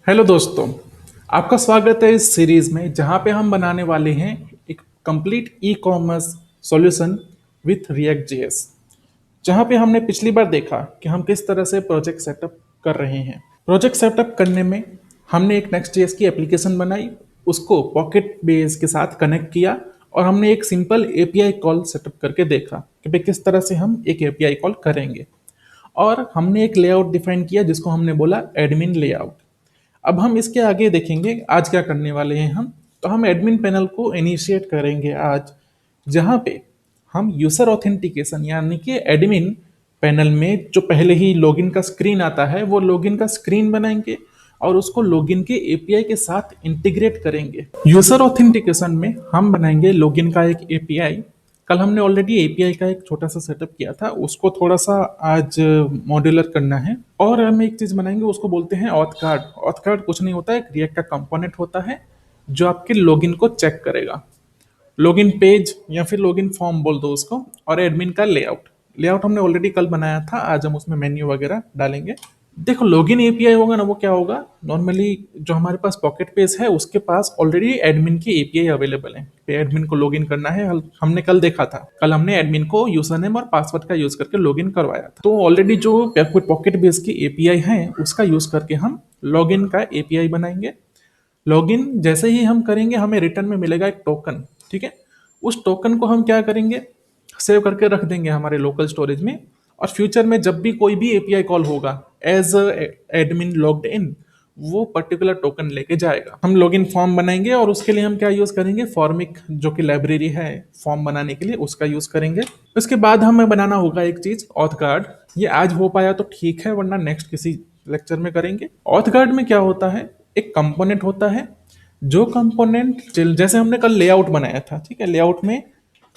Hello दोस्तों, आपका स्वागत है इस सीरीज में जहां पे हम बनाने वाले हैं एक complete e commerce solution with react JS. जहां पे हमने पिछली बार देखा कि हम किस तरह से प्रोजेक्ट सेटअप कर रहे हैं। प्रोजेक्ट सेटअप करने में हमने एक नेक्स्ट जेएस की एप्लीकेशन बनाई, उसको पॉकेट बेस के साथ कनेक्ट किया और हमने एक सिंपल एपीआई कॉल सेटअप करके देखा कि भाई किस तरह से हम एक एपीआई कॉल करेंगे। और हमने एक लेआउट डिफाइन किया जिसको हमने बोला एडमिन लेआउट। अब हम इसके आगे देखेंगे आज क्या करने वाले हैं हम। तो हम एडमिन पैनल को इनिशिएट करेंगे आज, जहां पे हम यूजर ऑथेंटिकेशन यानी कि एडमिन पैनल में जो पहले ही लॉगिन का स्क्रीन आता है वो लॉगिन का स्क्रीन बनाएंगे और उसको लॉगिन के एपीआई के साथ इंटीग्रेट करेंगे। यूजर ऑथेंटिकेशन में हम बनाएंगे लॉगिन का एक एपीआई। कल हमने ऑलरेडी एपीआई का एक छोटा सा सेटअप किया था, उसको थोड़ा सा आज मॉड्यूलर करना है। और हम एक चीज बनाएंगे, उसको बोलते हैं ऑथ कार्ड। ऑथ कार्ड कुछ नहीं होता है, रिएक्ट का कंपोनेंट होता है जो आपके लॉगिन को चेक करेगा। लॉगिन पेज या फिर लॉगिन फॉर्म बोल दो उसको। और एडमिन का लेआउट। लेआउट हमने ऑलरेडी कल बनाया था, आज हम उसमें मेन्यू वगैरह डालेंगे। देखो लॉगिन एपीआई होगा ना, वो क्या होगा, नॉर्मली जो हमारे पास पॉकेट पेज है उसके पास ऑलरेडी एडमिन की एपीआई अवेलेबल है। एडमिन को लॉगिन करना है, हमने कल देखा था। कल हमने एडमिन को यूजर नेम और पासवर्ड का यूज करके लॉगिन करवाया था। तो ऑलरेडी जो पॉकेट बेस की एपीआई है उसका यूज करके हम लॉगिन का एपीआई बनाएंगे। लॉगिन जैसे ही हम करेंगे हमें रिटर्न में मिलेगा एक टोकन। ठीक है, उस टोकन को हम क्या करेंगे, सेव करके रख देंगे हमारे लोकल स्टोरेज में। और फ्यूचर में जब भी कोई भी एपीआई कॉल होगा एज एडमिन लॉग्ड इन, वो पर्टिकुलर टोकन लेके जाएगा। हम लॉगिन फॉर्म बनाएंगे और उसके लिए हम क्या यूज करेंगे, फॉर्मिक जो कि लाइब्रेरी है फॉर्म बनाने के लिए, उसका यूज करेंगे। उसके बाद हमें बनाना होगा एक चीज, ऑथ गार्ड। ये आज हो पाया तो ठीक है, वरना नेक्स्ट किसी लेक्चर में करेंगे। ऑथ गार्ड में क्या होता है, एक कंपोनेंट होता है जो कंपोनेंट जैसे हमने कल लेआउट बनाया था। ठीक है, लेआउट में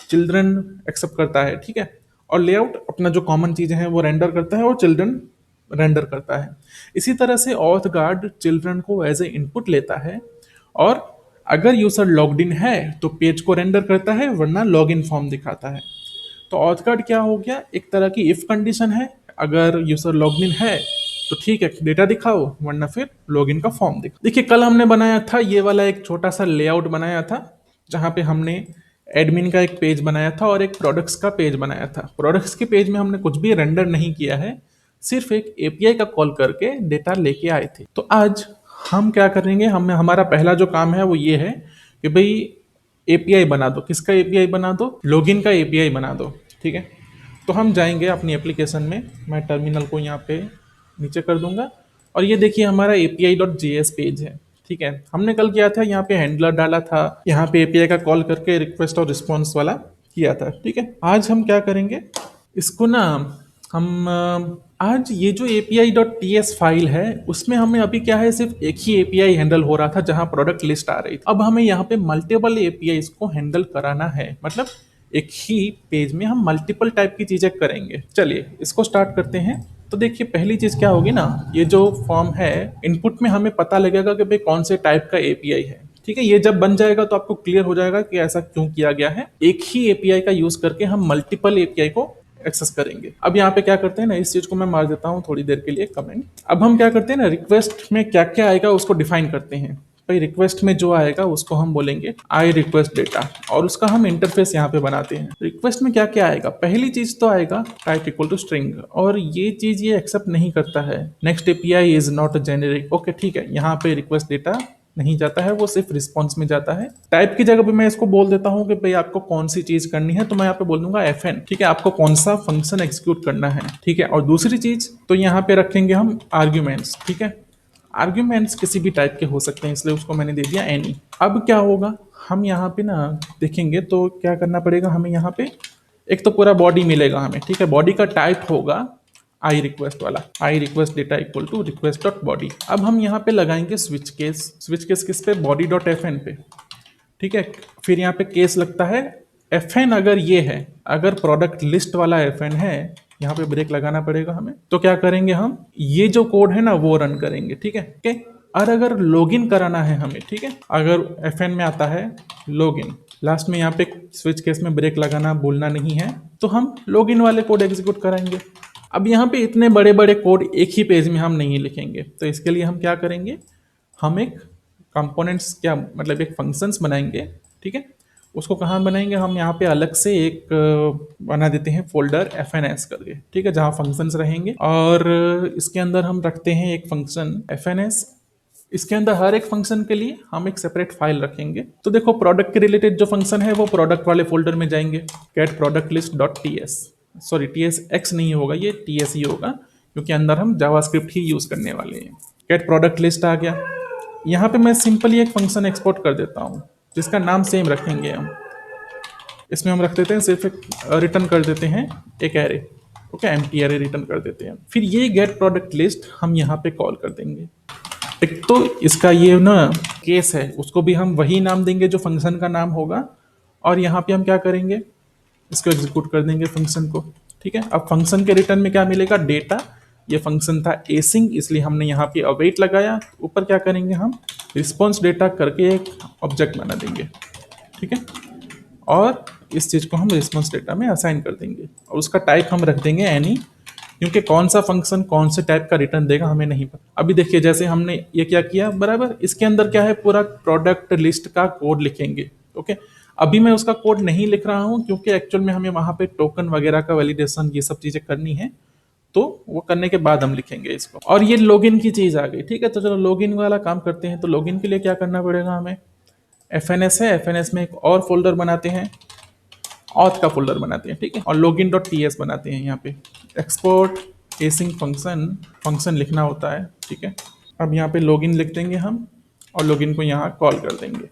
चिल्ड्रन एक्सेप्ट करता है। ठीक है, और लेआउट अपना जो कॉमन चीजें हैं वो रेंडर करता है और चिल्ड्रन रेंडर करता है। इसी तरह से ऑथ गार्ड चिल्ड्रन को एज ए इनपुट लेता है और अगर यूजर लॉग्ड इन है तो पेज को रेंडर करता है, वरना लॉग इन फॉर्म दिखाता है। तो ऑथ गार्ड क्या हो गया, एक तरह की इफ कंडीशन है। अगर यूजर लॉग्ड इन है तो ठीक है डेटा दिखाओ, वरना फिर लॉगिन का फॉर्म दिखाओ। देखिए कल हमने बनाया था ये वाला एक छोटा सा लेआउट बनाया था, जहां पे हमने एडमिन का एक पेज बनाया था और एक प्रोडक्ट्स का पेज बनाया था। प्रोडक्ट्स के पेज में हमने कुछ भी रेंडर नहीं किया है, सिर्फ एक एपीआई का कॉल करके डेटा लेके आए थे। तो आज हम क्या करेंगे, हम हमारा पहला जो काम है वो ये है कि भाई एपीआई बना दो। किसका एपीआई बना दो, लॉगिन का एपीआई बना दो। ठीक है, तो हम जाएंगे अपनी एप्लीकेशन में। मैं टर्मिनल को यहाँ पे नीचे कर दूंगा और ये देखिए हमारा api.js पेज है। ठीक है, हमने कल किया था, यहाँ पे हैंडलर डाला था, यहाँ पे एपीआई का कॉल करके रिक्वेस्ट और रिस्पॉन्स वाला किया था। ठीक है, आज हम क्या करेंगे, इसको ना हम आज ये जो api.ts फाइल है उसमें हमें अभी क्या है, सिर्फ एक ही एपीआई हैंडल हो रहा था जहां प्रोडक्ट लिस्ट आ रही थी। अब हमें यहाँ पे मल्टीपल एपीआई को हैंडल कराना है, मतलब एक ही पेज में हम मल्टीपल टाइप की चीजें करेंगे। चलिए इसको स्टार्ट करते हैं। तो देखिए पहली चीज क्या होगी ना, ये जो फॉर्म है इनपुट में हमें पता लगेगा कि भाई कौन से टाइप का एपीआई है। ठीक है, ये जब बन जाएगा तो आपको क्लियर हो जाएगा कि ऐसा क्यों किया गया है। एक ही एपीआई का यूज करके हम मल्टीपल एपीआई को एक्सेस करेंगे। अब यहाँ पे क्या करते हैं ना, इस चीज को मैं मार देता हूँ थोड़ी देर के लिए कमेंट। अब हम क्या करते हैं ना, रिक्वेस्ट में क्या क्या आएगा उसको डिफाइन करते हैं। भाई रिक्वेस्ट में जो आएगा उसको हम बोलेंगे आई रिक्वेस्ट डेटा, और उसका हम इंटरफेस यहाँ पे बनाते हैं। रिक्वेस्ट में क्या क्या आएगा, पहली चीज तो आएगा टाइप इक्वल टू स्ट्रिंग, और ये चीज ये एक्सेप्ट नहीं करता है। Next API is not generic. Okay ठीक है, यहाँ पे रिक्वेस्ट डेटा नहीं जाता है, वो सिर्फ रिस्पॉन्स में जाता है। टाइप की जगह पे मैं इसको बोल देता हूँ कि भाई आपको कौन सी चीज करनी है, तो मैं यहाँ पे बोल दूंगा fn। ठीक है, आपको कौन सा फंक्शन एग्जीक्यूट करना है। ठीक है, और दूसरी चीज तो यहाँ पे रखेंगे हम आर्ग्यूमेंट्स। ठीक है, आर्ग्यूमेंट्स किसी भी टाइप के हो सकते हैं, इसलिए उसको मैंने दे दिया एनी। अब क्या होगा, हम यहाँ पे ना देखेंगे तो क्या करना पड़ेगा हमें, यहाँ पे एक तो पूरा बॉडी मिलेगा हमें। ठीक है, बॉडी का टाइप होगा आई रिक्वेस्ट वाला, I request data equal to request dot body. अब हम यहाँ पे लगाएंगे स्विच केस। स्विच केस किस पे, बॉडी डॉट एफ एन पे। ठीक है, फिर यहाँ पे केस लगता है एफ एन, अगर ये है, अगर प्रोडक्ट लिस्ट वाला एफ एन है, यहाँ पे ब्रेक लगाना पड़ेगा हमें। तो क्या करेंगे हम, ये जो कोड है ना वो रन करेंगे। ठीक है, ओके। और अगर लॉगिन कराना है हमें, ठीक है, अगर एफ एन में आता है लॉगिन, लास्ट में यहाँ पे स्विच केस में ब्रेक लगाना भूलना नहीं है, तो हम लॉगिन वाले कोड एग्जीक्यूट कराएंगे। अब यहाँ पे इतने बड़े बड़े कोड एक ही पेज में हम नहीं लिखेंगे, तो इसके लिए हम क्या करेंगे, हम एक कंपोनेंट्स क्या मतलब एक फंक्शंस बनाएंगे, ठीक है। उसको कहाँ बनाएंगे, हम यहाँ पे अलग से एक बना देते हैं फोल्डर FNS करके, ठीक है, जहाँ फंक्शंस रहेंगे। और इसके अंदर हम रखते हैं एक फंक्शन FNS। इसके अंदर हर एक फंक्शन के लिए हम एक सेपरेट फाइल रखेंगे। तो देखो प्रोडक्ट के रिलेटेड जो फंक्शन है वो प्रोडक्ट वाले फोल्डर में जाएंगे, get product list dot ts, sorry TSX नहीं होगा, ये TS ही होगा, क्योंकि अंदर हम जावास्क्रिप्ट ही यूज करने वाले हैं। गेट प्रोडक्ट लिस्ट आ गया। यहाँ पे मैं सिंपली एक फंक्शन एक्सपोर्ट कर देता हूँ जिसका नाम सेम रखेंगे हम। इसमें हम रख देते हैं सिर्फ एक रिटर्न कर देते हैं एक array, okay, empty array return कर देते हैं। फिर ये गेट प्रोडक्ट लिस्ट हम यहाँ पे कॉल कर देंगे। एक तो इसका ये ना केस है, उसको भी हम वही नाम देंगे जो फंक्शन का नाम होगा, और यहाँ पे हम क्या करेंगे, इसको एग्जीक्यूट कर देंगे फंक्शन को, ठीक है। अब फंक्शन के रिटर्न में क्या मिलेगा, डेटा। ये फंक्शन था एसिंग, इसलिए हमने यहाँ पे अवेट लगाया। ऊपर क्या करेंगे, हम रिस्पॉन्स डेटा करके एक ऑब्जेक्ट बना देंगे, ठीक है। और इस चीज़ को हम रिस्पॉन्स डेटा में असाइन कर देंगे, और उसका टाइप हम रख देंगे एनी, क्योंकि कौन सा फंक्शन कौन से टाइप का रिटर्न देगा हमें नहीं पता। अभी देखिए जैसे हमने ये क्या किया बराबर, इसके अंदर क्या है, पूरा प्रोडक्ट लिस्ट का कोड लिखेंगे, ओके। अभी मैं उसका कोड नहीं लिख रहा हूँ क्योंकि एक्चुअल में हमें वहां पे टोकन वगैरह का वैलिडेशन ये सब चीजें करनी है, तो वो करने के बाद हम लिखेंगे इसको। और ये लॉगिन की चीज आ गई, ठीक है। तो चलो लॉगिन वाला काम करते हैं। तो लॉगिन के लिए क्या करना पड़ेगा हमें, FNS है, FNS में एक और फोल्डर बनाते हैं, ऑथ का फोल्डर बनाते हैं, ठीक है, और लॉगिन डॉट टीएस बनाते हैं। यहाँ पे एक्सपोर्ट एसिंग फंक्शन, फंक्शन लिखना होता है, ठीक है। अब यहाँ पे लॉगिन लिख देंगे हम, और लॉगिन को यहाँ कॉल कर देंगे।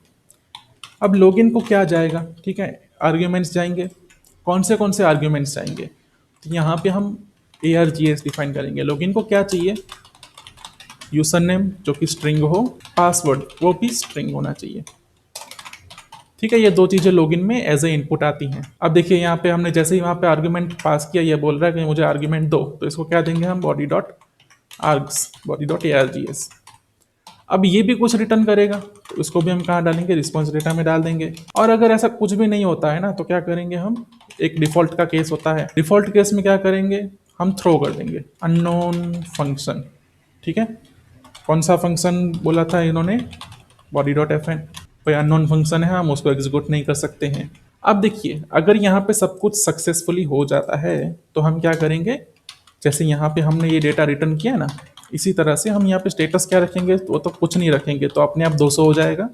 अब लॉगिन को क्या जाएगा, ठीक है, आर्ग्यूमेंट्स जाएंगे। कौन से आर्ग्यूमेंट्स जाएंगे, तो यहाँ पे हम ARGS डिफाइन करेंगे। लॉगिन को क्या चाहिए, यूजर नेम जो कि स्ट्रिंग हो, पासवर्ड वो भी स्ट्रिंग होना चाहिए, ठीक है। ये दो चीजें लॉगिन में एज ए इनपुट आती हैं। अब देखिए यहाँ पे हमने जैसे ही वहाँ पे आर्ग्यूमेंट पास किया, ये बोल रहा है कि मुझे आर्ग्यूमेंट दो, तो इसको क्या देंगे हम, body dot args, body dot ARGS। अब ये भी कुछ रिटर्न करेगा, तो उसको भी हम कहाँ डालेंगे, रिस्पॉन्स डेटा में डाल देंगे। और अगर ऐसा कुछ भी नहीं होता है ना, तो क्या करेंगे हम, एक डिफॉल्ट का केस होता है, डिफॉल्ट केस में क्या करेंगे, हम थ्रो कर देंगे अननोन फंक्शन, ठीक है। कौन सा फंक्शन बोला था इन्होंने, बॉडी डॉट FN, कोई अननोन फंक्शन है, हम उसको एग्जीक्यूट नहीं कर सकते हैं। अब देखिए अगर यहाँ पे सब कुछ सक्सेसफुली हो जाता है तो हम क्या करेंगे, जैसे यहाँ पे हमने ये डेटा रिटर्न किया ना, इसी तरह से हम यहाँ पे स्टेटस क्या रखेंगे, तो वो तो कुछ नहीं रखेंगे, तो अपने आप 200 हो जाएगा,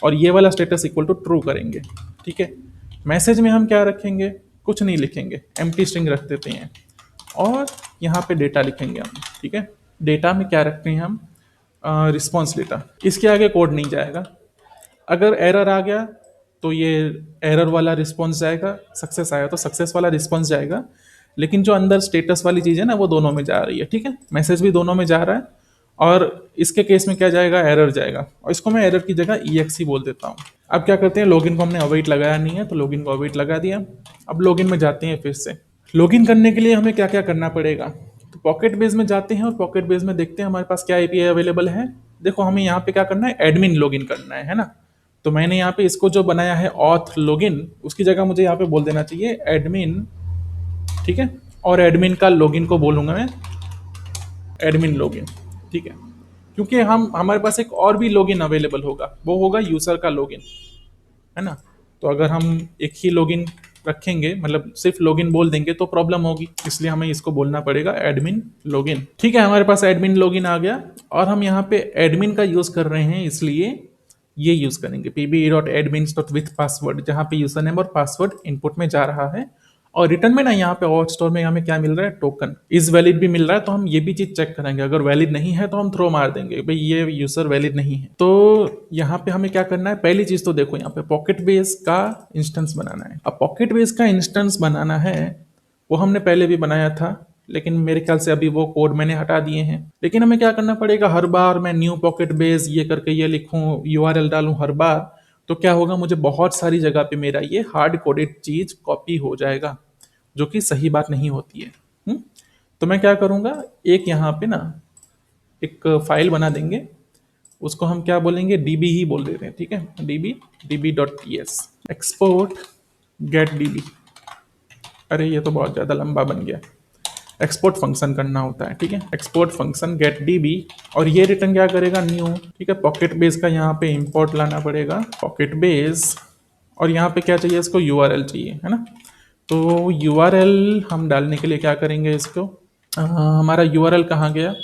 और ये वाला स्टेटस इक्वल टू ट्रू करेंगे, ठीक है। मैसेज में हम क्या रखेंगे, कुछ नहीं लिखेंगे, एम्प्टी स्ट्रिंग रख देते हैं, और यहाँ पे डेटा लिखेंगे हम, ठीक है। डेटा में क्या रखते हैं हम, रिस्पॉन्स डेटा, इसके आगे कोड नहीं जाएगा। अगर एरर आ गया तो ये एरर वाला रिस्पॉन्स जाएगा, सक्सेस आया तो सक्सेस वाला रिस्पॉन्स जाएगा, लेकिन जो अंदर स्टेटस वाली चीज़ है ना वो दोनों में जा रही है, ठीक है। मैसेज भी दोनों में जा रहा है, और इसके केस में क्या जाएगा, एरर जाएगा, और इसको मैं एरर की जगह EXE बोल देता हूँ। अब क्या करते हैं, लॉगिन को हमने अवेट लगाया नहीं है, तो लॉगिन को अवेट लगा दिया। अब लॉगिन में जाते हैं फिर से। लॉगिन करने के लिए हमें क्या क्या करना पड़ेगा, तो पॉकेट बेस में जाते हैं, और पॉकेट बेस में देखते हैं हमारे पास क्या API अवेलेबल है। देखो हमें यहाँ पे क्या करना है, एडमिन लॉगिन करना है ना। तो मैंने यहाँ पे इसको जो बनाया है ऑथ लॉगिन, उसकी जगह मुझे यहाँ पे बोल देना चाहिए एडमिन, ठीक है। और एडमिन का लॉगिन को बोलूंगा मैं एडमिन लॉगिन, ठीक है, क्योंकि हम हमारे पास एक और भी लॉगिन अवेलेबल होगा, वो होगा यूजर का लॉगिन, है ना। तो अगर हम एक ही लॉगिन रखेंगे, मतलब सिर्फ लॉगिन बोल देंगे तो प्रॉब्लम होगी, इसलिए हमें इसको बोलना पड़ेगा एडमिन लॉगिन, ठीक है। हमारे पास एडमिन लॉगिन आ गया, और हम यहाँ पे एडमिन का यूज कर रहे हैं, इसलिए ये यूज करेंगे pb.admins.with password, जहाँ पे यूजर नेम और पासवर्ड इनपुट में जा रहा है। और रिटर्न में ना यहाँ पे और स्टोर में हमें क्या मिल रहा है, टोकन इज वैलिड भी मिल रहा है, तो हम ये भी चीज चेक करेंगे। अगर वैलिड नहीं है तो हम थ्रो मार देंगे, भाई ये यूजर वैलिड नहीं है। तो यहाँ पे हमें क्या करना है, पहली चीज तो देखो यहाँ पे पॉकेट बेस का इंस्टेंस बनाना है। अब पॉकेट बेस का इंस्टेंस बनाना है, वो हमने पहले भी बनाया था, लेकिन मेरे ख्याल से अभी वो कोड मैंने हटा दिए हैं। लेकिन हमें क्या करना पड़ेगा, हर बार मैं न्यू पॉकेट बेस ये करके ये लिखूं, URL डालूं हर बार, तो क्या होगा, मुझे बहुत सारी जगह पे मेरा ये हार्ड कोडेड चीज कॉपी हो जाएगा, जो कि सही बात नहीं होती है। तो मैं क्या करूंगा, एक यहाँ पे ना एक फाइल बना देंगे, उसको हम क्या बोलेंगे, DB ही बोल देते हैं, ठीक है, db.ts एक्सपोर्ट गेट DB। अरे ये तो बहुत ज़्यादा लंबा बन गया, एक्सपोर्ट फंक्शन करना होता है, ठीक है। एक्सपोर्ट फंक्शन गेट डीबी, और ये रिटर्न क्या करेगा, न्यू, ठीक है। पॉकेट बेस का यहाँ पे इंपोर्ट लाना पड़ेगा, पॉकेट बेस, और यहाँ पे क्या चाहिए इसको, यूआरएल चाहिए, है ना। तो यूआरएल हम डालने के लिए क्या करेंगे इसको, हमारा यूआरएल कहाँ गया,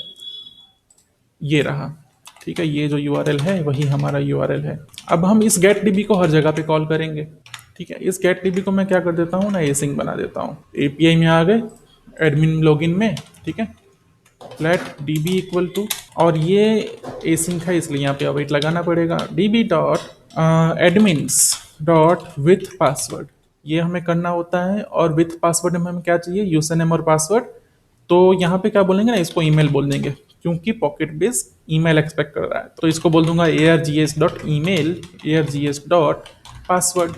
ये रहा, ठीक है। ये जो यूआरएल है वही हमारा यूआरएल है। अब हम इस गेट डीबी को हर जगह पे कॉल करेंगे, ठीक है। इस गेट डीबी को मैं क्या कर देता हूँ ना, एसिंग बना देता हूँ। एपीआई में आ गए, एडमिन लॉगिन में, ठीक है। लेट डीबी इक्वल टू, और ये एसिंक है इसलिए यहाँ पे अवेट लगाना पड़ेगा, dB dot admins dot with password, ये हमें करना होता है। और विथ पासवर्ड में हमें क्या चाहिए, यूजर नेम और पासवर्ड। तो यहाँ पे क्या बोलेंगे ना, इसको ईमेल बोल देंगे, क्योंकि पॉकेट बेस ईमेल एक्सपेक्ट कर रहा है। तो इसको बोल दूंगा args.email args.password,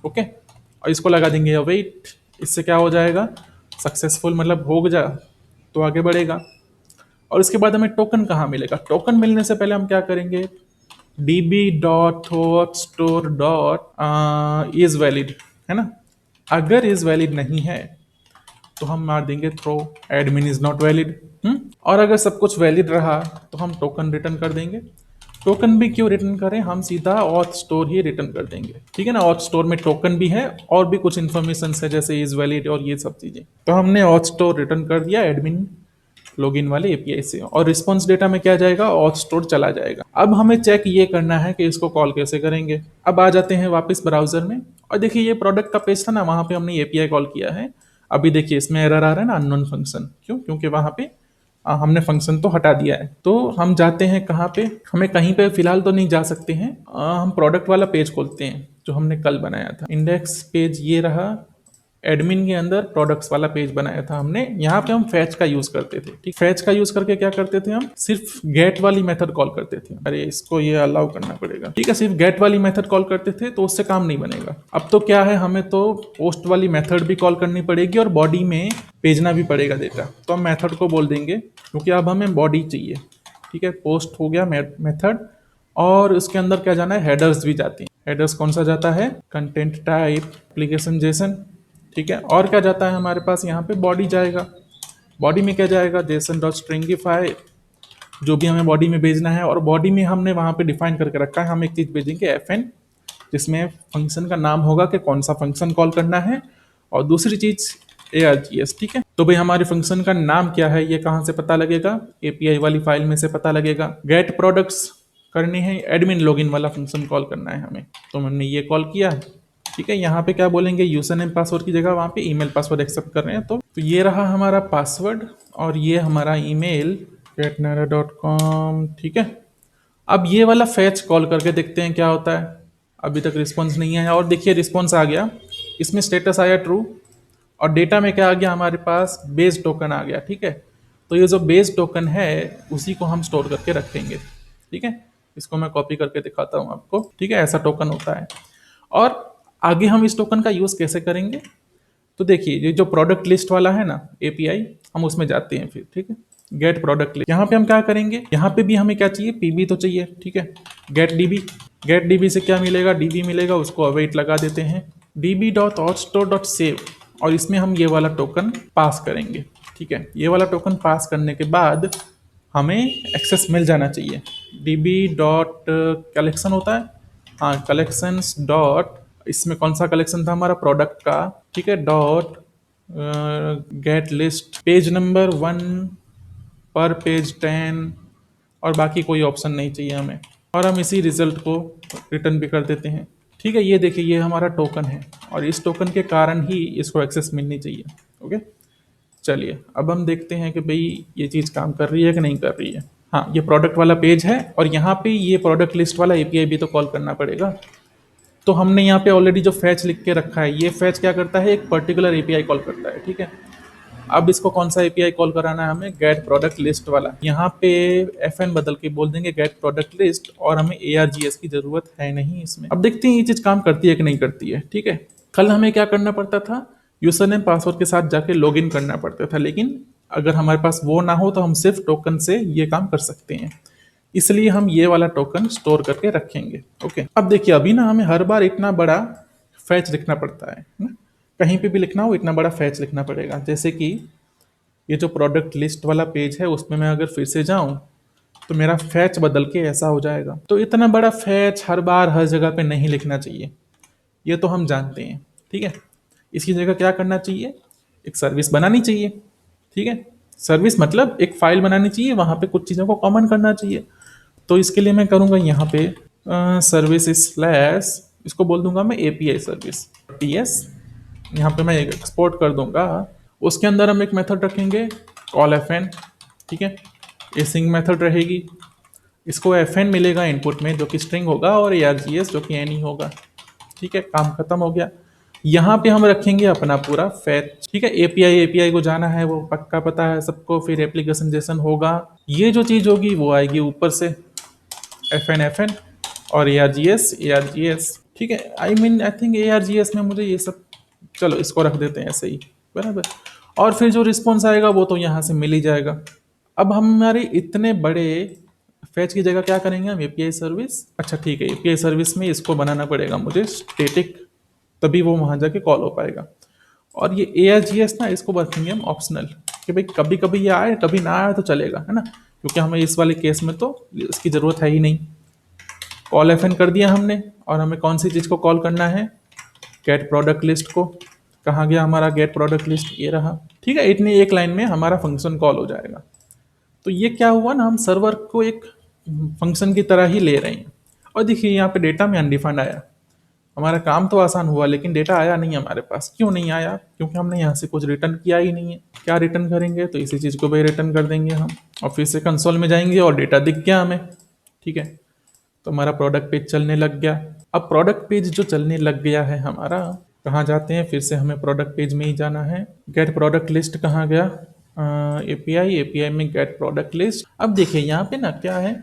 ओके। और इसको लगा देंगे अवेट, इससे क्या हो जाएगा, सक्सेसफुल मतलब हो जा, तो आगे बढ़ेगा। और उसके बाद हमें टोकन कहाँ मिलेगा, टोकन मिलने से पहले हम क्या करेंगे, dB dot host store dot is valid, है ना। अगर इज वैलिड नहीं है तो हम मार देंगे throw admin is not valid. और अगर सब कुछ वैलिड रहा तो हम टोकन रिटर्न कर देंगे। टोकन भी क्यों रिटर्न करें, हम सीधा ऑथ स्टोर ही रिटर्न कर देंगे, ठीक है ना। ऑथ स्टोर में टोकन भी है और भी कुछ इन्फॉर्मेशन है जैसे इज वैलिड और ये सब चीजें। तो हमने ऑथ स्टोर रिटर्न कर दिया एडमिन लॉगिन वाले एपीआई से, और रिस्पॉन्स डेटा में क्या जाएगा, ऑथ स्टोर चला जाएगा। अब हमें चेक ये करना है कि इसको कॉल कैसे करेंगे। अब आ जाते हैं वापस ब्राउजर में, और देखिए ये प्रोडक्ट का पेज था ना, वहां पे हमने एपीआई कॉल किया है। अभी देखिए इसमें एरर आ रहा है ना, अननोन फंक्शन, क्यों, क्योंकि वहां पे हमने फंक्शन तो हटा दिया है। तो हम जाते हैं कहाँ पे, हमें कहीं पे फिलहाल तो नहीं जा सकते हैं, हम प्रोडक्ट वाला पेज खोलते हैं जो हमने कल बनाया था। इंडेक्स पेज ये रहा, एडमिन के अंदर प्रोडक्ट्स वाला पेज बनाया था हमने। यहाँ पे हम फैच का यूज करते थे, ठीक। फैच का यूज करके क्या करते थे, हम सिर्फ गेट वाली मेथड कॉल करते थे। अरे इसको ये अलाउ करना पड़ेगा, ठीक है। सिर्फ गेट वाली मेथड कॉल करते थे तो उससे काम नहीं बनेगा। अब तो क्या है, हमें तो पोस्ट वाली मेथड भी कॉल करनी पड़ेगी और बॉडी में भेजना भी पड़ेगा डेटा। तो हम मेथड को बोल देंगे, क्योंकि अब हमें बॉडी चाहिए, ठीक है। पोस्ट हो गया मेथड, और उसके अंदर क्या जाना है, हेडर्स भी जाती हैं। हेडर्स कौन सा जाता है, कंटेंट टाइप एप्लीकेशन जेसन, ठीक है। और क्या जाता है हमारे पास, यहाँ पे बॉडी जाएगा। बॉडी में क्या जाएगा, जेसन डॉट स्ट्रिंगिफाई, जो भी हमें बॉडी में भेजना है। और बॉडी में हमने वहाँ पे डिफाइन करके रखा है, हम एक चीज़ भेजेंगे एफएन, जिसमें फंक्शन का नाम होगा कि कौन सा फंक्शन कॉल करना है, और दूसरी चीज़ args, ठीक है। तो भाई हमारे फंक्शन का नाम क्या है, ये कहाँ से पता लगेगा, एपीआई वाली फाइल में से पता लगेगा। गेट प्रोडक्ट्स करनी है, एडमिन लॉगिन वाला फंक्शन कॉल करना है हमें, तो हमने ये कॉल किया, ठीक है। यहाँ पे क्या बोलेंगे, यूजर नेम पासवर्ड की जगह वहाँ पे ईमेल पासवर्ड एक्सेप्ट कर रहे हैं। तो ये रहा हमारा पासवर्ड, और ये हमारा ईमेल getnara.com, ठीक है। अब ये वाला फैच कॉल करके देखते हैं क्या होता है। अभी तक रिस्पॉन्स नहीं आया, और देखिए रिस्पॉन्स आ गया, इसमें स्टेटस आया ट्रू, और डेटा में क्या आ गया हमारे पास, बेस टोकन आ गया, ठीक है। तो ये जो बेस टोकन है उसी को हम स्टोर करके रखेंगे, ठीक है। इसको मैं कॉपी करके दिखाता हूँ आपको, ठीक है। ऐसा टोकन होता है। और आगे हम इस टोकन का यूज़ कैसे करेंगे, तो देखिए ये जो प्रोडक्ट लिस्ट वाला है ना एपीआई, हम उसमें जाते हैं फिर, ठीक है। गेट प्रोडक्ट लिस्ट, यहाँ पे हम क्या करेंगे, यहाँ पे भी हमें क्या चाहिए, पीबी तो चाहिए, ठीक है। गेट डीबी, गेट डीबी से क्या मिलेगा, डीबी मिलेगा, उसको अवेट लगा देते हैं, dB dot hot store dot save, और इसमें हम ये वाला टोकन पास करेंगे, ठीक है। ये वाला टोकन पास करने के बाद हमें एक्सेस मिल जाना चाहिए। डीबी डॉट कलेक्शन होता है, हाँ, कलेक्शंस डॉट, इसमें कौन सा कलेक्शन था हमारा, प्रोडक्ट का, ठीक है। Dot gate list page number 1 पर पेज 10, और बाकी कोई ऑप्शन नहीं चाहिए हमें, और हम इसी रिजल्ट को रिटर्न भी कर देते हैं, ठीक है। ये देखिए ये हमारा टोकन है, और इस टोकन के कारण ही इसको एक्सेस मिलनी चाहिए, ओके। चलिए अब हम देखते हैं कि भाई ये चीज़ काम कर रही है कि नहीं कर रही है। हाँ, ये प्रोडक्ट वाला पेज है, और यहाँ पे ये प्रोडक्ट लिस्ट वाला एपीआई भी तो कॉल करना पड़ेगा। तो हमने यहाँ पे ऑलरेडी जो फैच लिख के रखा है, ये फैच क्या करता है, एक पर्टिकुलर एपीआई कॉल करता है, ठीक है। अब इसको कौन सा एपीआई कॉल कराना है हमें, गेट प्रोडक्ट लिस्ट वाला। यहाँ पे एफएन बदल के बोल देंगे गेट प्रोडक्ट लिस्ट, और हमें args की जरूरत है नहीं इसमें। अब देखते हैं ये चीज काम करती है कि नहीं करती है, ठीक है। कल हमें क्या करना पड़ता था, यूजर नेम पासवर्ड के साथ जाके लॉग इन करना पड़ता था, लेकिन अगर हमारे पास वो ना हो तो हम सिर्फ टोकन से ये काम कर सकते हैं, इसलिए हम ये वाला टोकन स्टोर करके रखेंगे, ओके। अब देखिए अभी ना हमें हर बार इतना बड़ा फैच लिखना पड़ता है ना, कहीं पे भी लिखना हो इतना बड़ा फैच लिखना पड़ेगा। जैसे कि ये जो प्रोडक्ट लिस्ट वाला पेज है उसमें मैं अगर फिर से जाऊं तो मेरा फैच बदल के ऐसा हो जाएगा। तो इतना बड़ा फैच हर बार हर जगह पे नहीं लिखना चाहिए, ये तो हम जानते हैं। ठीक है, इसकी जगह क्या करना चाहिए, एक सर्विस बनानी चाहिए। ठीक है, सर्विस मतलब एक फाइल बनानी चाहिए, वहां पे कुछ चीज़ों को कॉमन करना चाहिए। तो इसके लिए मैं करूँगा यहाँ पे सर्विस स्लैश, इसको बोल दूंगा मैं एपीआई सर्विस टीएस। यहाँ पे मैं एक्सपोर्ट कर दूंगा। उसके अंदर हम एक मेथड रखेंगे कॉल एफ एन। ठीक है, ये सिंग मेथड रहेगी, इसको एफ एन मिलेगा इनपुट में जो कि स्ट्रिंग होगा, और ए आर जी एस जो कि एनी होगा। ठीक है, काम खत्म हो गया। यहाँ पे हम रखेंगे अपना पूरा फैच। ठीक है, एपीआई एपीआई को जाना है वो पक्का पता है सबको। फिर एप्लीकेशन जैसन होगा, ये जो चीज़ होगी वो आएगी ऊपर से एफ एन और A R G S A R G S. ठीक है, I think A R G S में मुझे ये सब, चलो इसको रख देते हैं ऐसे ही, बराबर। और फिर जो रिस्पॉन्स आएगा वो तो यहाँ से मिल ही जाएगा। अब हमारे इतने बड़े फैच की जगह क्या करेंगे हम, एपीआई सर्विस। अच्छा ठीक है, एपीआई सर्विस में इसको बनाना पड़ेगा मुझे स्टेटिक, तभी वो वहाँ जाके कॉल हो पाएगा। और ये ए आर जी एस ना, इसको रखेंगे हम ऑप्शनल, कि भाई कभी कभी ये आए कभी ना आए तो चलेगा, है ना, क्योंकि हमें इस वाले केस में तो इसकी ज़रूरत है ही नहीं। कॉल एफ एन कर दिया हमने, और हमें कौन सी चीज़ को कॉल करना है, गेट प्रोडक्ट लिस्ट को। कहाँ गया हमारा गेट प्रोडक्ट लिस्ट, ये रहा। ठीक है, इतनी एक लाइन में हमारा फंक्शन कॉल हो जाएगा। तो ये क्या हुआ ना, हम सर्वर को एक फंक्शन की तरह ही ले रहे हैं। और देखिए यहाँ पे डेटा में अनडिफाइंड आया, हमारा काम तो आसान हुआ लेकिन डेटा आया नहीं हमारे पास। क्यों नहीं आया, क्योंकि हमने यहाँ से कुछ रिटर्न किया ही नहीं है। क्या रिटर्न करेंगे, तो इसी चीज़ को भी रिटर्न कर देंगे हम, और फिर से कंसोल में जाएंगे और डेटा दिख गया हमें। ठीक है, तो हमारा प्रोडक्ट पेज चलने लग गया। अब प्रोडक्ट पेज जो चलने लग गया है हमारा, कहाँ जाते हैं, फिर से हमें प्रोडक्ट पेज में ही जाना है। गेट प्रोडक्ट लिस्ट कहाँ गया, एपीआई एपीआई में गेट प्रोडक्ट लिस्ट। अब देखिए यहाँ पे ना क्या है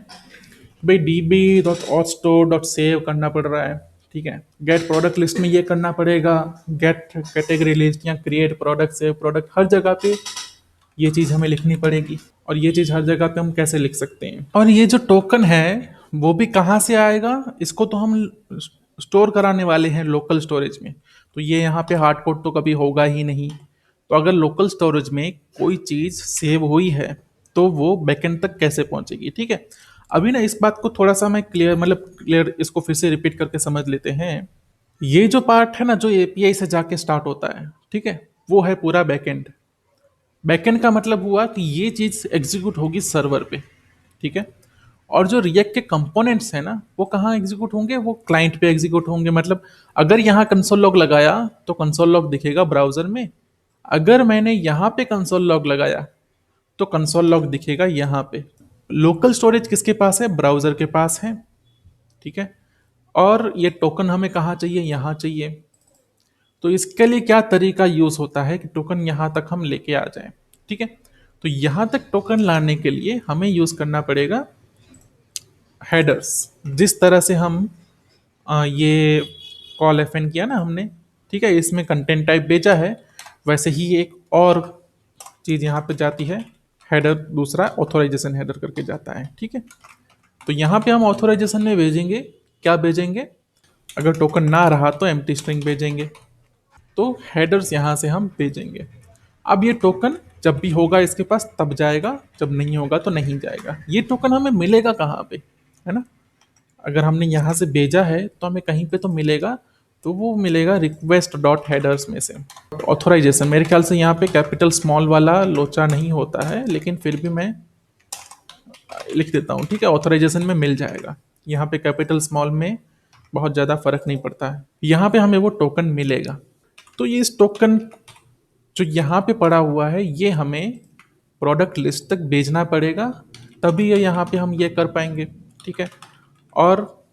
भाई, db.authstore.save करना पड़ रहा है। ठीक है, गेट प्रोडक्ट लिस्ट में ये करना पड़ेगा, गेट कैटेगरी लिस्ट या क्रिएट प्रोडक्ट सेव प्रोडक्ट, हर जगह पे ये चीज़ हमें लिखनी पड़ेगी। और ये चीज़ हर जगह पे हम कैसे लिख सकते हैं, और ये जो टोकन है वो भी कहाँ से आएगा, इसको तो हम स्टोर कराने वाले हैं लोकल स्टोरेज में। तो ये यहाँ पे हार्ड कोड तो कभी होगा ही नहीं। तो अगर लोकल स्टोरेज में कोई चीज़ सेव हुई है तो वो बैकएंड तक कैसे पहुंचेगी। ठीक है, अभी ना इस बात को थोड़ा सा मैं क्लियर इसको फिर से रिपीट करके समझ लेते हैं। ये जो पार्ट है ना, जो एपीआई से जाके स्टार्ट होता है, ठीक है, वो है पूरा बैकएंड। बैकएंड का मतलब हुआ कि ये चीज़ एग्जीक्यूट होगी सर्वर पे। ठीक है, और जो रिएक्ट के कंपोनेंट्स हैं ना, वो कहाँ एग्जीक्यूट होंगे, वो क्लाइंट पे एग्जीक्यूट होंगे। मतलब अगर यहाँ कंसोल लॉग लगाया तो कंसोल लॉग दिखेगा ब्राउजर में, अगर मैंने यहाँ पे कंसोल लॉग लगाया तो कंसोल लॉग दिखेगा यहाँ पे। लोकल स्टोरेज किसके पास है, ब्राउजर के पास है। ठीक है, और ये टोकन हमें कहाँ चाहिए, यहाँ चाहिए। तो इसके लिए क्या तरीका यूज होता है कि टोकन यहाँ तक हम लेके आ जाएं। ठीक है, तो यहाँ तक टोकन लाने के लिए हमें यूज करना पड़ेगा हेडर्स। जिस तरह से हम ये कॉल एफ एन किया ना हमने, ठीक है, इसमें कंटेंट टाइप भेजा है, वैसे ही एक और चीज़ यहाँ पे जाती है, हेडर दूसरा ऑथोराइजेशन हेडर करके जाता है। ठीक है, तो यहाँ पे हम ऑथोराइजेशन में भेजेंगे, क्या भेजेंगे, अगर टोकन ना रहा तो एम्प्टी स्ट्रिंग भेजेंगे। तो हेडर्स यहाँ से हम भेजेंगे। अब ये टोकन जब भी होगा इसके पास तब जाएगा, जब नहीं होगा तो नहीं जाएगा। ये टोकन हमें मिलेगा कहाँ पे, है ना, अगर हमने यहाँ से भेजा है तो हमें कहीं पे तो मिलेगा। तो वो मिलेगा रिक्वेस्ट डॉट हेडर्स में से। ऑथोराइजेशन मेरे ख्याल से यहाँ पे कैपिटल स्मॉल वाला लोचा नहीं होता है, लेकिन फिर भी मैं लिख देता हूँ। ठीक है, ऑथोराइजेशन में मिल जाएगा, यहाँ पे कैपिटल स्मॉल में बहुत ज़्यादा फर्क नहीं पड़ता है। यहाँ पे हमें वो टोकन मिलेगा। तो ये इस टोकन जो यहाँ पे पड़ा हुआ है ये हमें प्रोडक्ट लिस्ट तक भेजना पड़ेगा, तभी ये यहाँ पे हम ये कर पाएंगे। ठीक है, और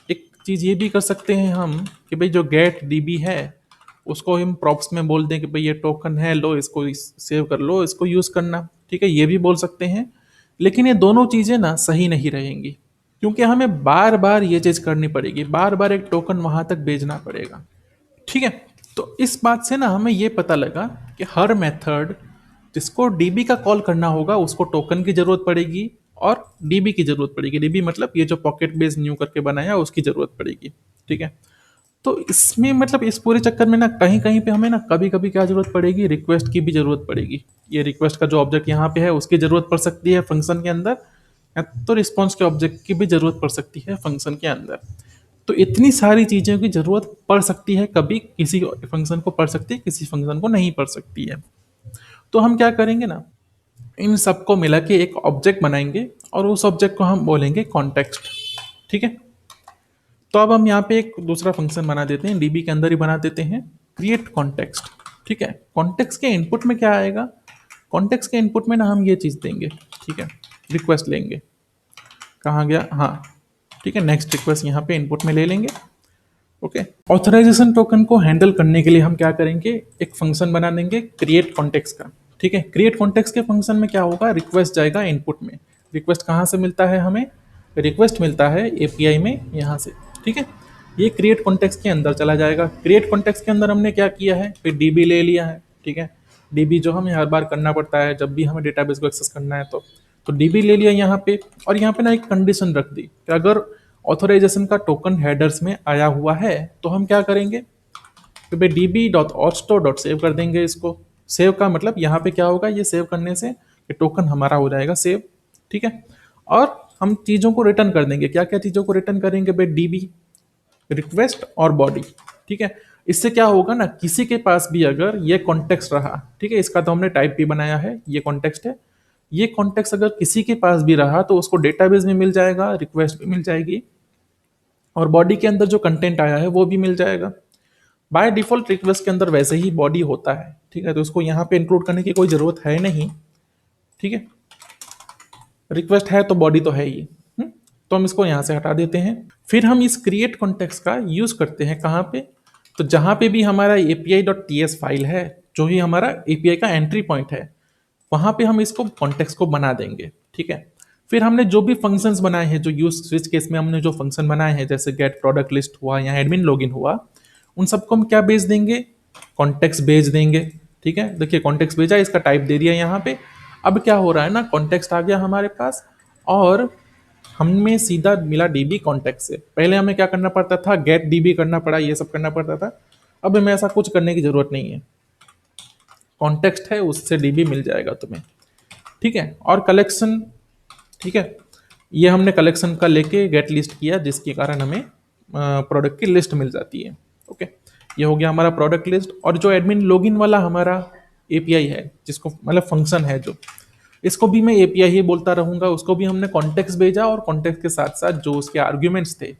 एक चीज़ ये भी कर सकते हैं हम कि भाई जो गेट डीबी है उसको हम प्रॉप्स में बोल दें कि भाई ये टोकन है, लो इसको सेव कर लो, इसको यूज़ करना। ठीक है, ये भी बोल सकते हैं, लेकिन ये दोनों चीज़ें ना सही नहीं रहेंगी, क्योंकि हमें बार बार ये चीज़ करनी पड़ेगी, बार बार एक टोकन वहाँ तक भेजना पड़ेगा। ठीक है, तो इस बात से ना हमें ये पता लगा कि हर मेथड जिसको डीबी का कॉल करना होगा उसको टोकन की जरूरत पड़ेगी और डीबी की जरूरत पड़ेगी। डीबी मतलब ये जो पॉकेट बेस न्यू करके बनाया उसकी जरूरत पड़ेगी। ठीक है, तो इसमें मतलब इस पूरे चक्कर में ना कहीं कहीं पे हमें ना कभी कभी क्या जरूरत पड़ेगी, रिक्वेस्ट की भी जरूरत पड़ेगी। ये रिक्वेस्ट का जो ऑब्जेक्ट यहाँ पे है उसकी जरूरत पड़ सकती है फंक्शन के अंदर, या तो रिस्पॉन्स के ऑब्जेक्ट की भी जरूरत पड़ सकती है फंक्शन के अंदर। तो इतनी सारी चीज़ों की जरूरत पड़ सकती है, कभी किसी फंक्शन को पड़ सकती है, किसी फंक्शन को नहीं पड़ सकती है। तो हम क्या करेंगे ना, इन सबको मिला के एक ऑब्जेक्ट बनाएंगे और उस ऑब्जेक्ट को हम बोलेंगे कॉन्टेक्स्ट। ठीक है। तो अब हम यहाँ पे एक दूसरा फंक्शन बना देते हैं, डीबी के अंदर ही बना देते हैं, क्रिएट कॉन्टेक्स्ट। ठीक है। कॉन्टेक्स्ट के इनपुट में क्या आएगा, कॉन्टेक्स्ट के इनपुट में ना हम ये चीज़ देंगे। ठीक है। रिक्वेस्ट लेंगे, कहाँ गया, हाँ ठीक है, नेक्स्ट रिक्वेस्ट यहाँ पे इनपुट में ले लेंगे। ओके। ऑथराइजेशन टोकन को हैंडल करने के लिए हम क्या करेंगे, एक फंक्शन बना देंगे क्रिएट कॉन्टेक्स्ट का। ठीक है। क्रिएट कॉन्टेक्स्ट के फंक्शन में क्या होगा, रिक्वेस्ट जाएगा इनपुट में। रिक्वेस्ट कहाँ से मिलता है हमें, रिक्वेस्ट मिलता है एपीआई में यहाँ से। ठीक है। ये क्रिएट कॉन्टेक्स्ट के अंदर चला जाएगा। क्रिएट कॉन्टेक्स्ट के अंदर हमने क्या किया है, फिर डीबी ले लिया है। ठीक है। डीबी जो हमें हर बार करना पड़ता है जब भी हमें डेटाबेस को एक्सेस करना है, तो डीबी ले लिया यहाँ पे। और यहाँ पे ना एक कंडीशन रख दी कि अगर ऑथराइजेशन का टोकन हेडर्स में आया हुआ है तो हम क्या करेंगे, तो भाई डीबी डॉट ऑटस्टोर डॉट सेव कर देंगे इसको। सेव का मतलब यहाँ पे क्या होगा, ये सेव करने से ये टोकन हमारा हो जाएगा सेव। ठीक है। और हम चीज़ों को रिटर्न कर देंगे, क्या क्या चीज़ों को रिटर्न करेंगे भाई, डीबी, रिक्वेस्ट और बॉडी। ठीक है। इससे क्या होगा ना, किसी के पास भी अगर ये कॉन्टेक्स्ट रहा, ठीक है, इसका तो हमने टाइप भी बनाया है, ये कॉन्टेक्स्ट है, ये कॉन्टेक्स्ट अगर किसी के पास भी रहा तो उसको डेटाबेस में मिल जाएगा, रिक्वेस्ट भी मिल जाएगी, और बॉडी के अंदर जो कंटेंट आया है वो भी मिल जाएगा। बाय डिफॉल्ट रिक्वेस्ट के अंदर वैसे ही बॉडी होता है। ठीक है। तो उसको यहाँ पे इंक्लूड करने की कोई ज़रूरत है नहीं। ठीक है। रिक्वेस्ट है तो बॉडी तो है ही। तो हम इसको यहाँ से हटा देते हैं। फिर हम इस क्रिएट कॉन्टेक्स्ट का यूज़ करते हैं कहाँ पे, तो जहाँ पे भी हमारा api.ts फाइल है, जो ही हमारा एपीआई का एंट्री पॉइंट है, वहाँ पे हम इसको कॉन्टेक्स्ट को बना देंगे। ठीक है। फिर हमने जो भी फंक्शंस बनाए हैं, जो यूज स्विच केस में हमने जो फंक्शन बनाए हैं, जैसे गेट प्रोडक्ट लिस्ट हुआ या एडमिन लॉगिन हुआ, उन सबको हम क्या भेज देंगे, कॉन्टेक्स्ट भेज देंगे। ठीक है। देखिए कॉन्टेक्स्ट भेजा, इसका टाइप दे दिया यहाँ पे। अब क्या हो रहा है ना, कॉन्टेक्स्ट आ गया हमारे पास और हमें सीधा मिला डीबी कॉन्टेक्ट से। पहले हमें क्या करना पड़ता था, गेट डीबी करना पड़ा, ये सब करना पड़ता था। अब हमें ऐसा कुछ करने की जरूरत नहीं है, कॉन्टेक्स्ट है उससे डीबी मिल जाएगा तुम्हें। ठीक है। और कलेक्शन, ठीक है, ये हमने कलेक्शन का लेके गेट लिस्ट किया, जिसके कारण हमें प्रोडक्ट की लिस्ट मिल जाती है। ओके। ये हो गया हमारा प्रोडक्ट लिस्ट। और जो एडमिन लॉगिन वाला हमारा एपीआई है, जिसको मतलब फंक्शन है जो, इसको भी मैं एपीआई ही बोलता रहूंगा, उसको भी हमने कॉन्टेक्स्ट भेजा और कॉन्टेक्स्ट के साथ साथ जो उसके आर्ग्यूमेंट्स थे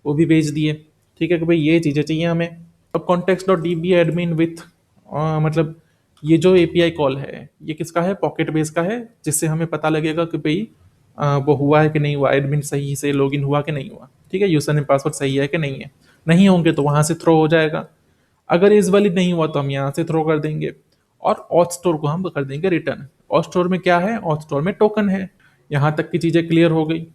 वो भी भेज दिए। ठीक है कि भाई ये चीज़ें चाहिए हमें। अब context dot D B admin with, मतलब ये जो एपीआई कॉल है ये किसका है, पॉकेट बेस का है, जिससे हमें पता लगेगा कि भाई वो हुआ है कि नहीं हुआ, एडमिन सही से लॉगिन हुआ कि नहीं हुआ। ठीक है। यूजर नेम पासवर्ड सही है कि नहीं है, नहीं होंगे तो वहाँ से थ्रो हो जाएगा। अगर इस वैलिड नहीं हुआ तो हम यहाँ से थ्रो कर देंगे। और ऑथ स्टोर को हम कर देंगे रिटर्न। ऑथ स्टोर में क्या है, ऑथ स्टोर में टोकन है। यहाँ तक की चीज़ें क्लियर हो गई,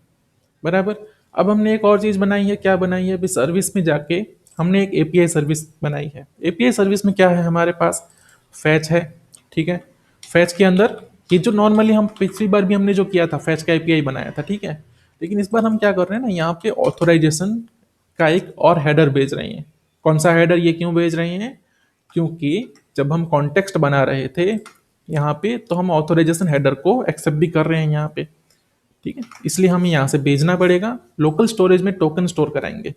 बराबर। अब हमने एक और चीज़ बनाई है, क्या बनाई है, अभी सर्विस में जाके हमने एक एपीआई सर्विस बनाई है। एपीआई सर्विस में क्या है हमारे पास, फैच है। ठीक है। फैच के अंदर ये जो नॉर्मली हम पिछली बार भी हमने जो किया था, फैच का एपीआई बनाया था, ठीक है, लेकिन इस बार हम क्या कर रहे हैं ना, यहाँ पे ऑथराइजेशन का एक और हेडर भेज रहे हैं। कौन सा हेडर, ये क्यों भेज रहे हैं, क्योंकि जब हम कॉन्टेक्स्ट बना रहे थे यहाँ पे, तो हम ऑथराइजेशन हेडर को एक्सेप्ट भी कर रहे हैं यहाँ पे। ठीक है। इसलिए हमें यहाँ से भेजना पड़ेगा। लोकल स्टोरेज में टोकन स्टोर कराएंगे।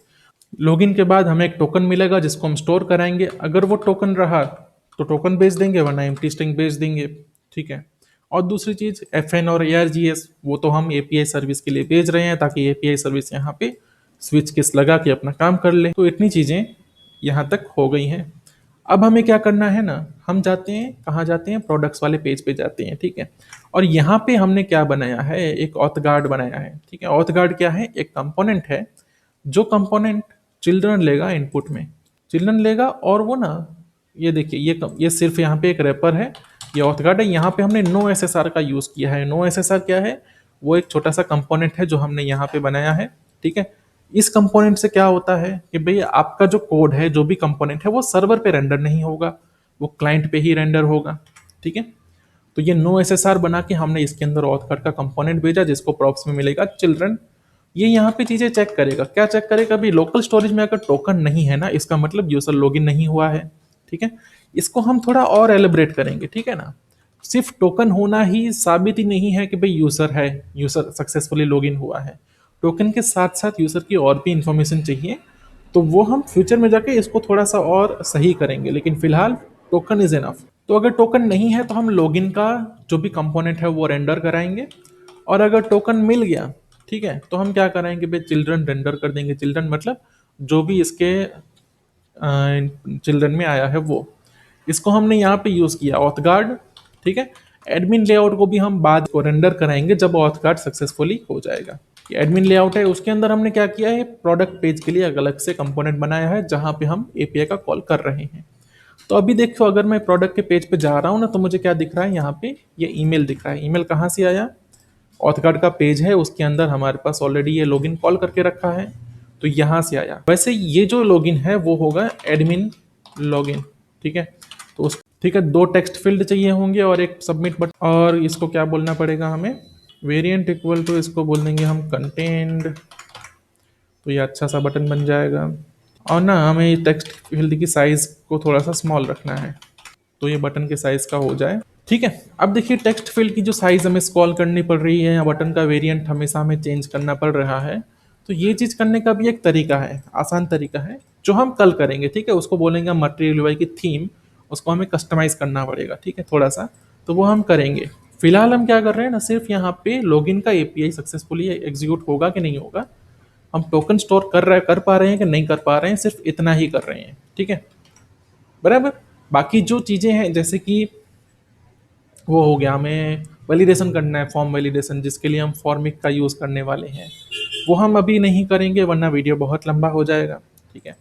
लॉगिन के बाद हमें एक टोकन मिलेगा जिसको हम स्टोर कराएंगे। अगर वो टोकन रहा तो टोकन भेज देंगे, वरना एम्प्टी स्ट्रिंग भेज देंगे। ठीक है। और दूसरी चीज़ FN और ARGS, वो तो हम एपीआई सर्विस के लिए भेज रहे हैं ताकि एपीआई सर्विस यहाँ पे स्विच केस लगा के अपना काम कर ले। तो इतनी चीज़ें यहाँ तक हो गई हैं। अब हमें क्या करना है ना, हम जाते हैं, कहाँ जाते हैं, प्रोडक्ट्स वाले पेज पे जाते हैं। ठीक है। और यहाँ पे हमने क्या बनाया है, एक ऑथ गार्ड बनाया है। ठीक है। ऑथ गार्ड क्या है, एक कंपोनेंट है, जो कंपोनेंट चिल्ड्रन लेगा इनपुट में, चिल्ड्रन लेगा, और वो ना, ये देखिए ये सिर्फ यहाँ पे एक रैपर है, ये ऑथ गार्ड है। यहाँ पे हमने नो एसएसआर का यूज़ किया है। नो एसएसआर क्या है, वो एक छोटा सा कंपोनेंट है जो हमने यहाँ पे बनाया है। ठीक है। इस कंपोनेंट से क्या होता है कि भाई आपका जो कोड है, जो भी कंपोनेंट है, वो सर्वर पे रेंडर नहीं होगा, वो क्लाइंट पे ही रेंडर होगा। ठीक है। तो ये नो एसएसआर बना के हमने इसके अंदर ऑथ गार्ड का कंपोनेंट भेजा, जिसको प्रॉप्स में मिलेगा चिल्ड्रन। ये यहाँ पे चीजें चेक करेगा। क्या चेक करेगा? अभी लोकल स्टोरेज में अगर टोकन नहीं है ना, इसका मतलब यूजर लॉगिन नहीं हुआ है। ठीक है, इसको हम थोड़ा और एलिब्रेट करेंगे। ठीक है ना, सिर्फ टोकन होना ही साबित ही नहीं है कि भाई यूजर है, यूजर सक्सेसफुली लॉगिन हुआ है। टोकन के साथ साथ यूजर की और भी इंफॉर्मेशन चाहिए, तो वो हम फ्यूचर में जाके इसको थोड़ा सा और सही करेंगे, लेकिन फिलहाल टोकन इज एनफ। तो अगर टोकन नहीं है तो हम लॉगिन का जो भी कंपोनेंट है वो रेंडर कराएंगे, और अगर टोकन मिल गया, ठीक है, तो हम क्या कराएंगे भाई, चिल्ड्रन रेंडर कर देंगे। चिल्ड्रन मतलब जो भी इसके चिल्ड्रन में आया है वो। इसको हमने यहाँ पे यूज किया ऑथ गार्ड। ठीक है, एडमिन लेआउट को भी हम बाद को रेंडर कराएंगे जब ऑथ गार्ड सक्सेसफुली हो जाएगा। ये एडमिन लेआउट है, उसके अंदर हमने क्या किया है, प्रोडक्ट पेज के लिए अलग से कंपोनेंट बनाया है जहां पे हम एपीआई का कॉल कर रहे हैं। तो अभी देखो, अगर मैं प्रोडक्ट के पेज पे जा रहा हूँ ना, तो मुझे क्या दिख रहा है, यहाँ पे ये ईमेल दिख रहा है। ईमेल कहाँ से आया? ऑथगार्ड का पेज है, उसके अंदर हमारे पास ऑलरेडी ये लॉगिन कॉल करके रखा है, तो यहाँ से आया। वैसे ये जो लॉगिन है वो होगा एडमिन लॉगिन। ठीक है, तो उस ठीक है, 2 टेक्स्ट फील्ड चाहिए होंगे और एक सबमिट बटन। और इसको क्या बोलना पड़ेगा हमें, वेरिएंट इक्वल टू, इसको बोल देंगे हम कंटेंट, तो ये अच्छा सा बटन बन जाएगा। और ना हमें टेक्स्ट फील्ड की साइज को थोड़ा सा स्मॉल रखना है, तो ये बटन के साइज का हो जाए। ठीक है, अब देखिए टेक्स्ट फील्ड की जो साइज हमें स्क्रॉल करनी पड़ रही है या बटन का वेरिएंट हमेशा हमें चेंज करना पड़ रहा है, तो ये चीज करने का भी एक तरीका है, आसान तरीका है, जो हम कल करेंगे। ठीक है, उसको बोलेंगे मटेरियल यूआई की थीम, उसको हमें कस्टमाइज करना पड़ेगा। ठीक है, थोड़ा सा, तो वो हम करेंगे। फिलहाल हम क्या कर रहे हैं ना, सिर्फ यहाँ पे लॉगिन का एपीआई सक्सेसफुली एग्जीक्यूट होगा कि नहीं होगा, हम टोकन स्टोर कर पा रहे हैं कि नहीं कर पा रहे हैं, सिर्फ इतना ही कर रहे हैं। ठीक है, बराबर। बाकी जो चीजें हैं, जैसे कि वो हो गया, हमें वैलिडेशन करना है, फॉर्म वैलिडेशन, जिसके लिए हम फॉर्मिक का यूज़ करने वाले हैं, वो हम अभी नहीं करेंगे वरना वीडियो बहुत लंबा हो जाएगा। ठीक है,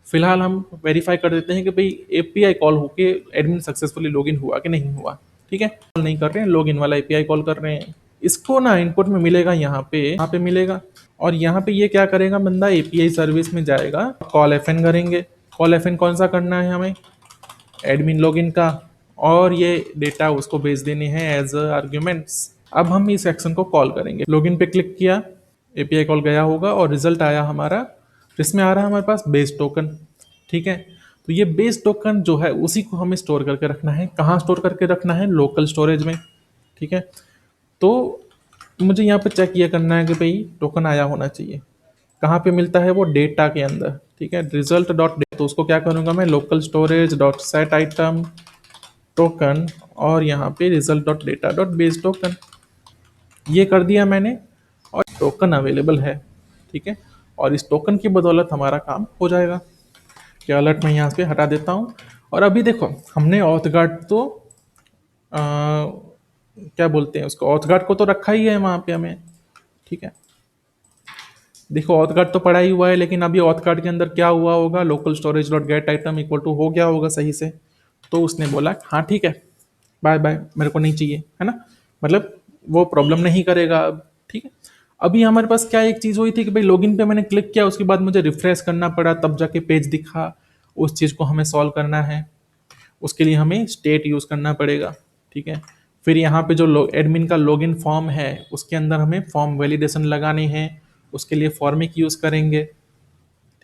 फिलहाल हम वेरीफाई कर देते हैं कि भाई एपीआई कॉल होके एडमिन सक्सेसफुली लॉगिन हुआ कि नहीं हुआ। ठीक है, कॉल नहीं कर रहे हैं, लॉगिन वाला एपीआई कॉल कर रहे हैं। इसको ना इनपुट में मिलेगा, यहाँ पे मिलेगा, और यहाँ पे ये क्या करेगा बंदा, एपीआई सर्विस में जाएगा, कॉल एफएन करेंगे। कॉल एफएन कौन सा करना है हमें, एडमिन लॉगिन का, और ये डेटा उसको भेज देने हैं एज आर्ग्यूमेंट्स। अब हम इस एक्शन को कॉल करेंगे। लॉगिन पे क्लिक किया, एपीआई कॉल गया होगा और रिजल्ट आया हमारा, जिसमें आ रहा है हमारे पास बेस टोकन। ठीक है, तो ये बेस टोकन जो है उसी को हमें स्टोर करके रखना है। कहाँ स्टोर करके रखना है, लोकल स्टोरेज में। ठीक है, तो मुझे यहाँ पे चेक ये करना है कि भाई टोकन आया होना चाहिए। कहाँ पे मिलता है वो, डेटा के अंदर। ठीक है, रिजल्ट डॉट, तो उसको क्या करूँगा मैं, local storage dot set item token, और यहाँ पे result dot data dot base token, ये कर दिया मैंने, और टोकन अवेलेबल है। ठीक है, और इस टोकन की बदौलत हमारा काम हो जाएगा। क्या अलर्ट मैं यहाँ पे हटा देता हूँ। और अभी देखो, हमने ऑथगार्ड तो क्या बोलते हैं उसको, ऑथगार्ड को तो रखा ही है वहाँ पे हमें। ठीक है, देखो ऑथगार्ड तो पड़ा ही हुआ है, लेकिन अभी ऑथगार्ड के अंदर क्या हुआ होगा, local storage dot get item equal to हो गया होगा सही से, तो उसने बोला हाँ ठीक है, बाय बाय, मेरे को नहीं चाहिए, है ना, मतलब वो प्रॉब्लम नहीं करेगा अब। ठीक है, अभी हमारे पास क्या एक चीज़ हुई थी कि भाई लॉगिन पे मैंने क्लिक किया, उसके बाद मुझे रिफ्रेश करना पड़ा, तब जाके पेज दिखा। उस चीज़ को हमें सॉल्व करना है, उसके लिए हमें स्टेट यूज़ करना पड़ेगा। ठीक है, फिर यहाँ पे जो एडमिन का लॉगिन फॉर्म है उसके अंदर हमें फॉर्म वैलिडेशन लगाने हैं, उसके लिए फॉर्मिक यूज़ करेंगे।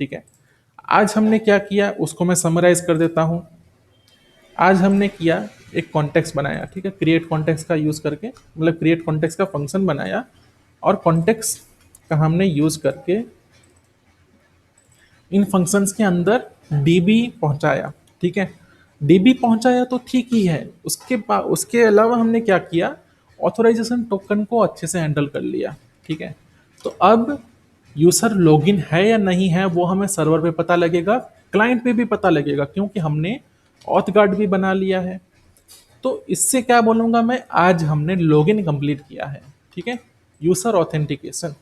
ठीक है, आज हमने क्या किया उसको मैं समराइज कर देता हूँ। आज हमने किया, एक कॉन्टेक्स्ट बनाया। ठीक है, क्रिएट कॉन्टेक्स्ट का यूज़ करके, मतलब क्रिएट कॉन्टेक्स्ट का फंक्शन बनाया, और कॉन्टेक्स्ट का हमने यूज़ करके इन फंक्शंस के अंदर डीबी पहुंचाया। ठीक है, डीबी पहुंचाया तो ठीक ही है, उसके अलावा हमने क्या किया, ऑथोराइजेशन टोकन को अच्छे से हैंडल कर लिया। ठीक है, तो अब यूजर लॉगिन है या नहीं है वो हमें सर्वर पे पता लगेगा, क्लाइंट पे भी पता लगेगा, क्योंकि हमने ऑथ गार्ड भी बना लिया है। तो इससे क्या बोलूंगा मैं, आज हमने लॉगिन कंप्लीट किया है। ठीक है, यूजर ऑथेंटिकेशन।